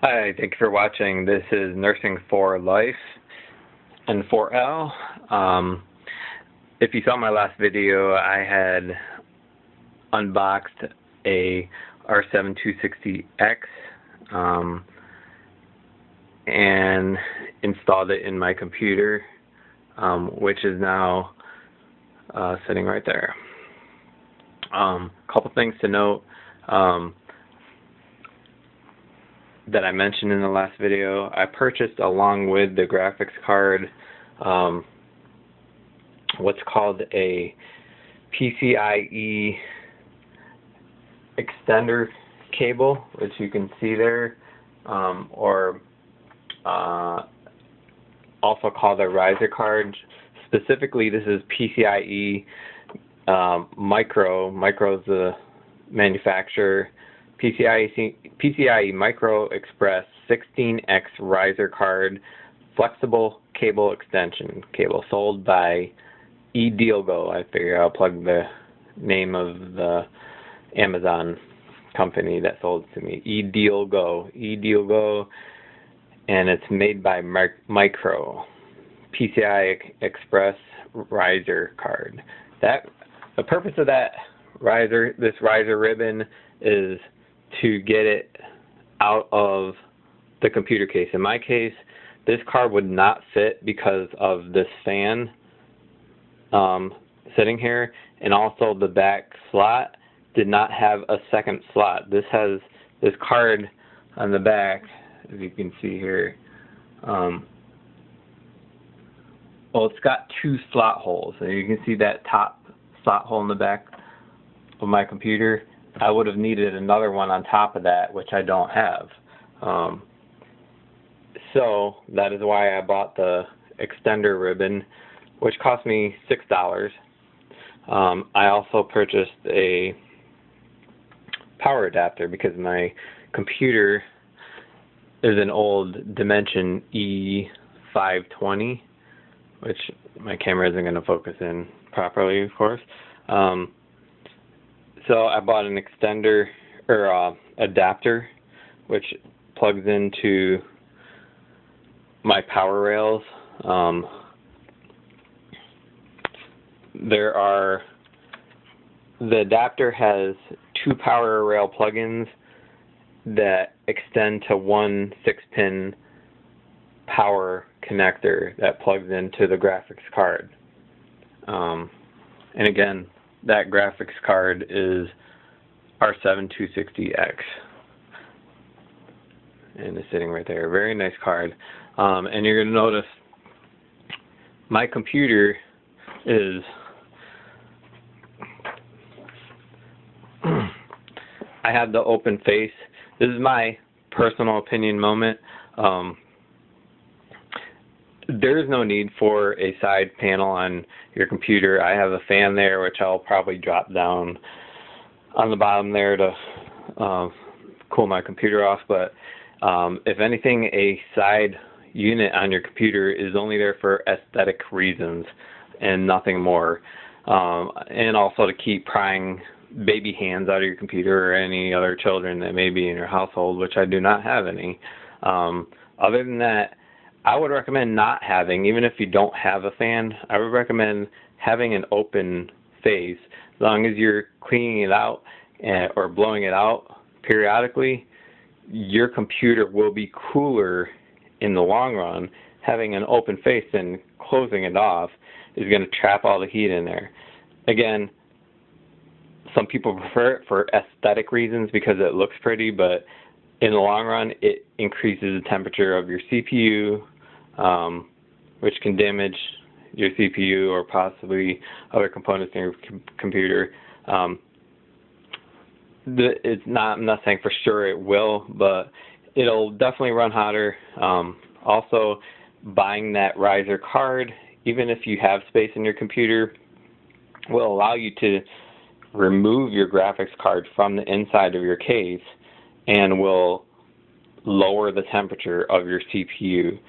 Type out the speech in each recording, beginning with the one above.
Hi, thank you for watching. This is Nursing for Life and 4L. If you saw my last video, I had unboxed a R7 260X and installed it in my computer, which is now sitting right there. Couple things to note that I mentioned in the last video. I purchased, along with the graphics card, what's called a PCIe extender cable, which you can see there, or also called a RISER card. Specifically, this is PCIe Micro. Micro is the manufacturer. PCIe Micro Express 16X RISER card, flexible cable extension cable, sold by eDealGo. I figure I'll plug the name of the Amazon company that sold it to me. eDealGo, and it's made by Micro. PCI Express RISER card. The purpose of that this RISER ribbon is to get it out of the computer case. In my case, this card would not fit because of this fan sitting here, and also the back slot did not have a second slot. This has this card on the back, as you can see here. Well, it's got two slot holes, and you can see that top slot hole in the back of my computer. I would have needed another one on top of that, which I don't have. So that is why I bought the extender ribbon, which cost me $6. I also purchased a power adapter because my computer is an old Dimension E520, which my camera isn't going to focus in properly, of course. So I bought an extender or adapter, which plugs into my power rails. The adapter has two power rail plugins that extend to one 6-pin power connector that plugs into the graphics card. And again, that graphics card is R7 260X, and it's sitting right there. Very nice card. And you're going to notice my computer is I have the open face. This is my personal opinion moment. There is no need for a side panel on your computer. I have a fan there, which I'll probably drop down on the bottom there to cool my computer off. But if anything, a side unit on your computer is only there for aesthetic reasons and nothing more. And also to keep prying baby hands out of your computer or any other children that may be in your household, which I do not have any. Other than that, I would recommend not having, even if you don't have a fan, I would recommend having an open face. As long as you're cleaning it out or blowing it out periodically, your computer will be cooler in the long run. Having an open face and closing it off is going to trap all the heat in there. Again, some people prefer it for aesthetic reasons because it looks pretty, but in the long run, it increases the temperature of your CPU, which can damage your CPU or possibly other components in your computer. I'm not saying for sure it will, but it'll definitely run hotter. Also, buying that RISER card, even if you have space in your computer, will allow you to remove your graphics card from the inside of your case and will lower the temperature of your CPU.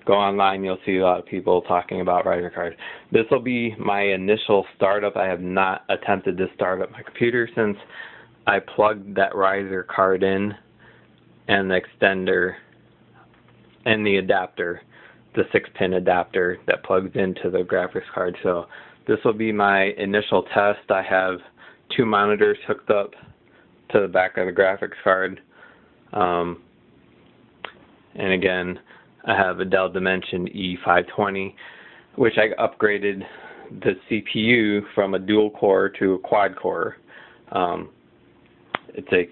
Go online, you'll see a lot of people talking about RISER cards. This will be my initial startup. I have not attempted to start up my computer since I plugged that RISER card in and the extender and the adapter, the 6-pin adapter that plugs into the graphics card. So this will be my initial test. I have 2 monitors hooked up to the back of the graphics card. And again, I have a Dell Dimension E520, which I upgraded the CPU from a dual core to a quad core. It's a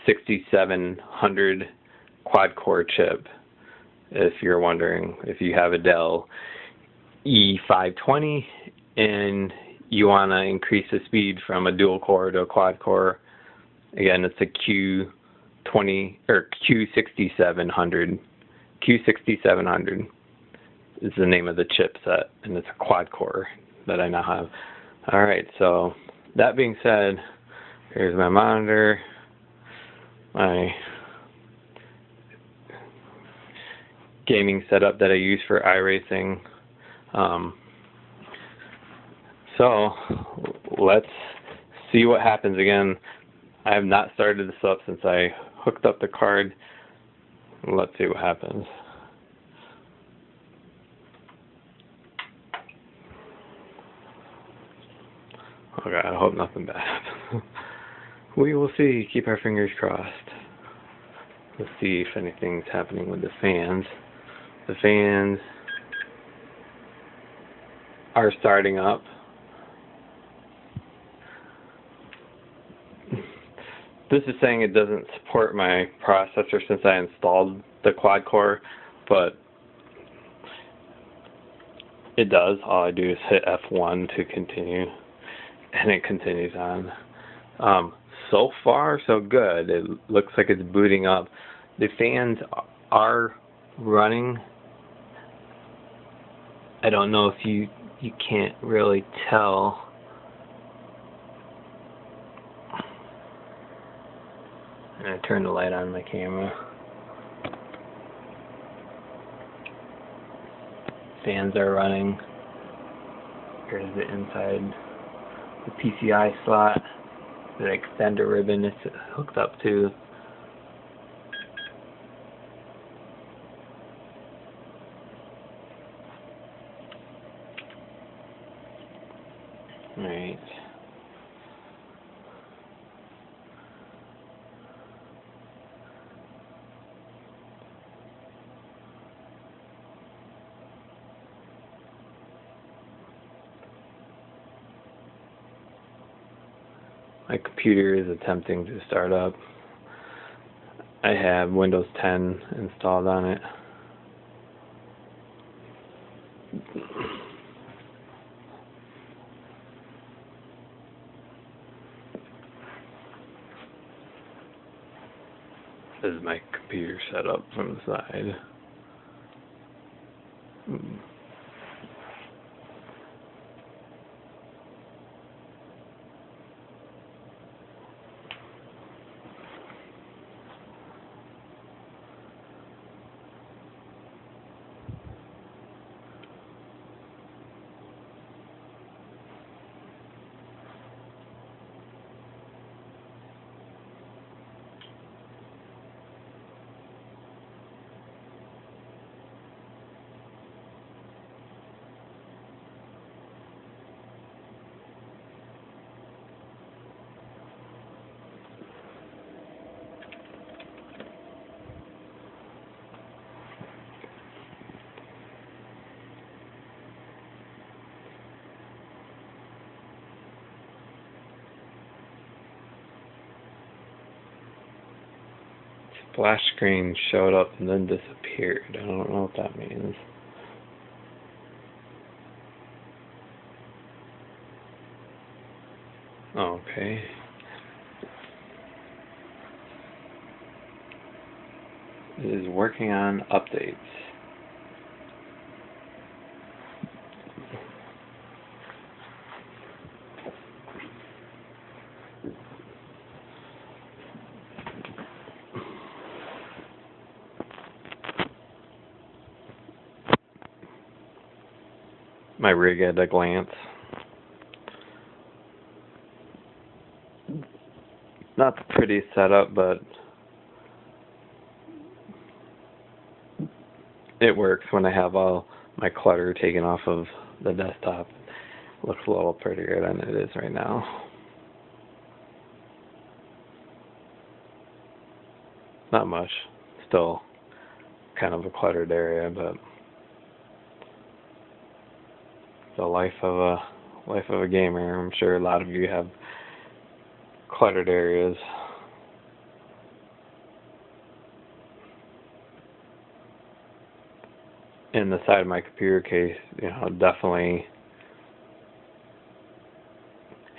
Q6700 quad core chip, if you're wondering. If you have a Dell E520 and you want to increase the speed from a dual core to a quad core, again, it's a Q6700. Q6700 is the name of the chipset, and it's a quad core that I now have. Alright, so that being said, here's my monitor, my gaming setup that I use for iRacing. So let's see what happens. Again, I have not started this up since I hooked up the card. Let's see what happens. Oh God, I hope nothing bad happens. We will see. Keep our fingers crossed. Let's see if anything's happening with the fans. The fans are starting up. This is saying it doesn't support my processor since I installed the quad core, but it does. All I do is hit F1 to continue, and it continues on. So far, so good. It looks like it's booting up. The fans are running. I don't know if you can't really tell. And I turn the light on my camera. Fans are running. Here's the inside, the PCI slot. The extender ribbon is hooked up to. Alright. My computer is attempting to start up. I have Windows 10 installed on it. This is my computer setup from the side. Splash screen showed up and then disappeared. I don't know what that means. Okay. It is working on updates. My rig at a glance. Not the prettiest setup, but it works when I have all my clutter taken off of the desktop. It looks a little prettier than it is right now. Not much. Still kind of a cluttered area, but the life of a gamer. I'm sure a lot of you have cluttered areas. In the side of my computer case, you know, definitely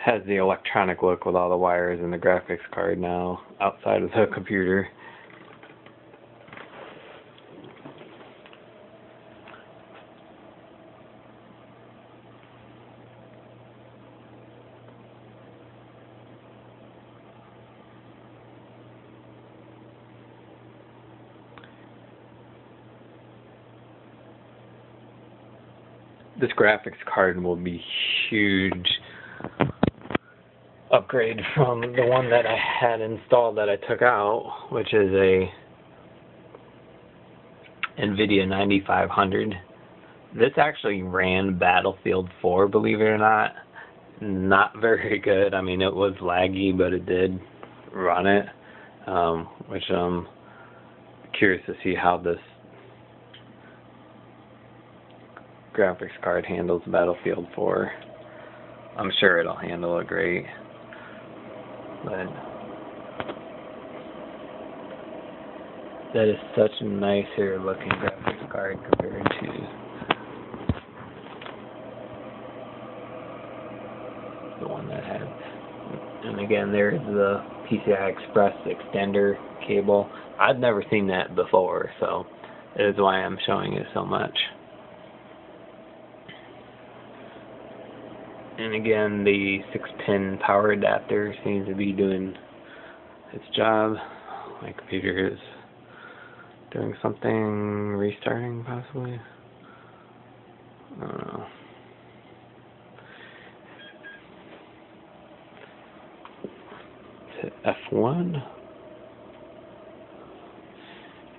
has the electronic look with all the wires and the graphics card now outside of the computer. This graphics card will be huge upgrade from the one that I had installed that I took out, which is a NVIDIA 9500. This actually ran Battlefield 4, believe it or not. Not very good. I mean, it was laggy, but it did run it, which I'm curious to see how this graphics card handles Battlefield 4. I'm sure it'll handle it great, but that is such a nicer looking graphics card compared to the one that had. And again, there's the PCI Express extender cable. I've never seen that before, so that is why I'm showing it so much. And again, the 6-pin power adapter seems to be doing its job. My computer is doing something, restarting possibly. I don't know. Hit F1.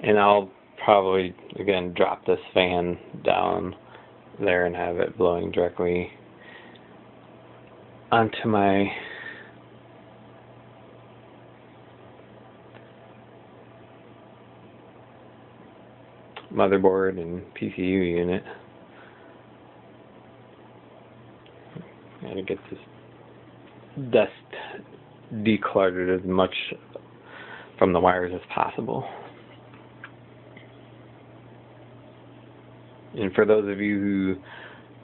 And I'll probably, again, drop this fan down there and have it blowing directly onto my motherboard and PCU unit. Gotta get this dust decluttered as much from the wires as possible. And for those of you who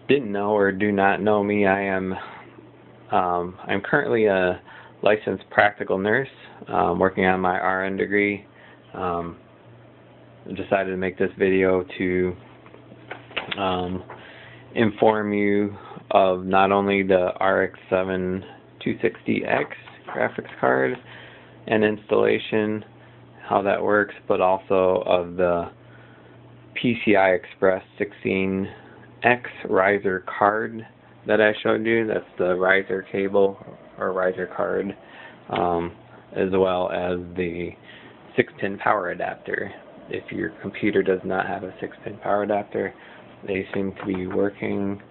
didn't know or do not know me, I'm currently a licensed practical nurse, working on my RN degree. I decided to make this video to inform you of not only the RX 260X graphics card and installation, how that works, but also of the PCI Express 16X RISER card that I showed you. That's the RISER cable or RISER card, as well as the 6-pin power adapter. If your computer does not have a 6-pin power adapter, they seem to be working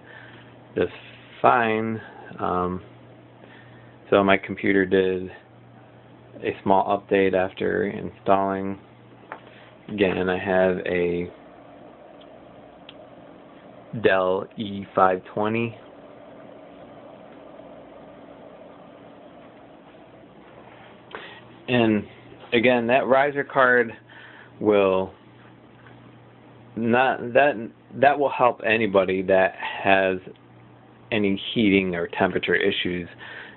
just fine. So my computer did a small update after installing. Again, I have a Dell E520. And again, that RISER card will that will help anybody that has any heating or temperature issues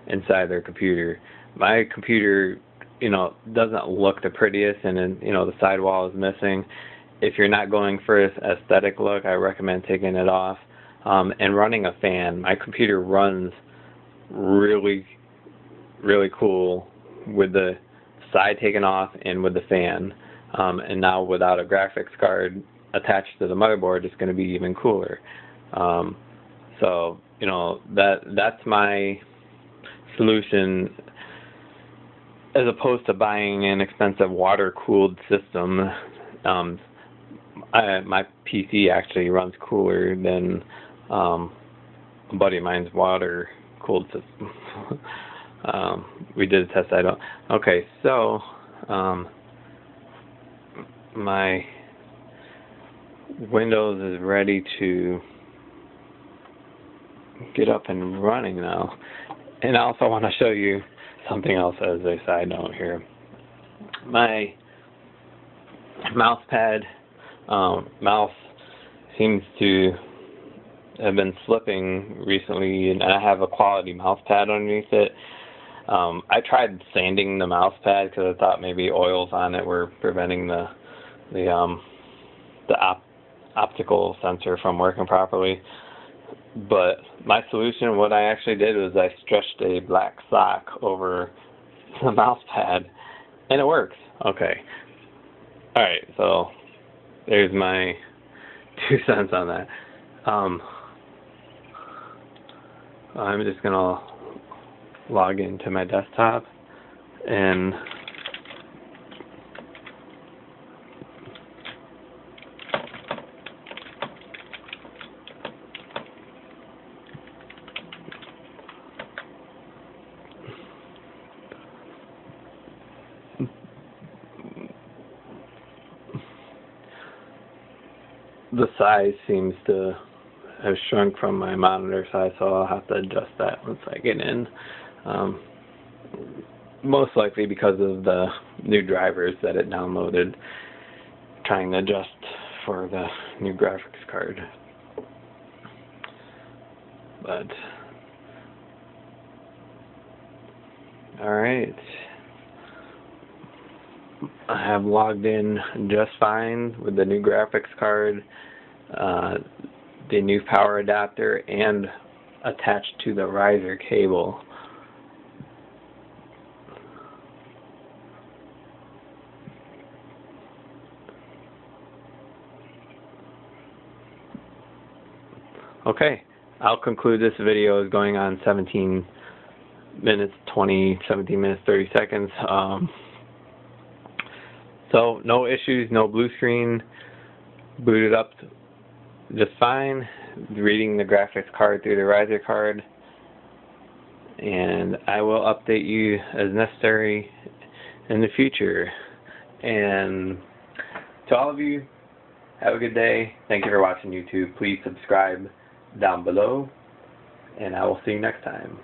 inside their computer. My computer, you know, doesn't look the prettiest, and then, you know, the sidewall is missing. If you're not going for this aesthetic look, I recommend taking it off and running a fan. My computer runs really, really cool with the side taken off and with the fan. And now without a graphics card attached to the motherboard, it's going to be even cooler. So, you know, that's my solution, as opposed to buying an expensive water-cooled system. my PC actually runs cooler than a buddy of mine's water cooled system. We did a test. Okay, so my Windows is ready to get up and running now. And I also want to show you something else as a side note here. My mouse pad, mouse seems to have been slipping recently, and I have a quality mouse pad underneath it. I tried sanding the mouse pad because I thought maybe oils on it were preventing the optical sensor from working properly. But my solution, what I actually did was I stretched a black sock over the mouse pad, and it works. Okay. Alright, so there's my 2 cents on that. I'm just going to log into my desktop and the size seems to have shrunk from my monitor size, so I'll have to adjust that once I get in. Most likely because of the new drivers that it downloaded, trying to adjust for the new graphics card. But alright, I have logged in just fine with the new graphics card, the new power adapter, and attached to the riser cable. Okay, I'll conclude this video. Is going on 17 minutes 30 seconds. So no issues, no blue screen, booted up just fine, reading the graphics card through the riser card, and I will update you as necessary in the future. And to all of you, have a good day. Thank you for watching YouTube. Please subscribe down below, and I will see you next time.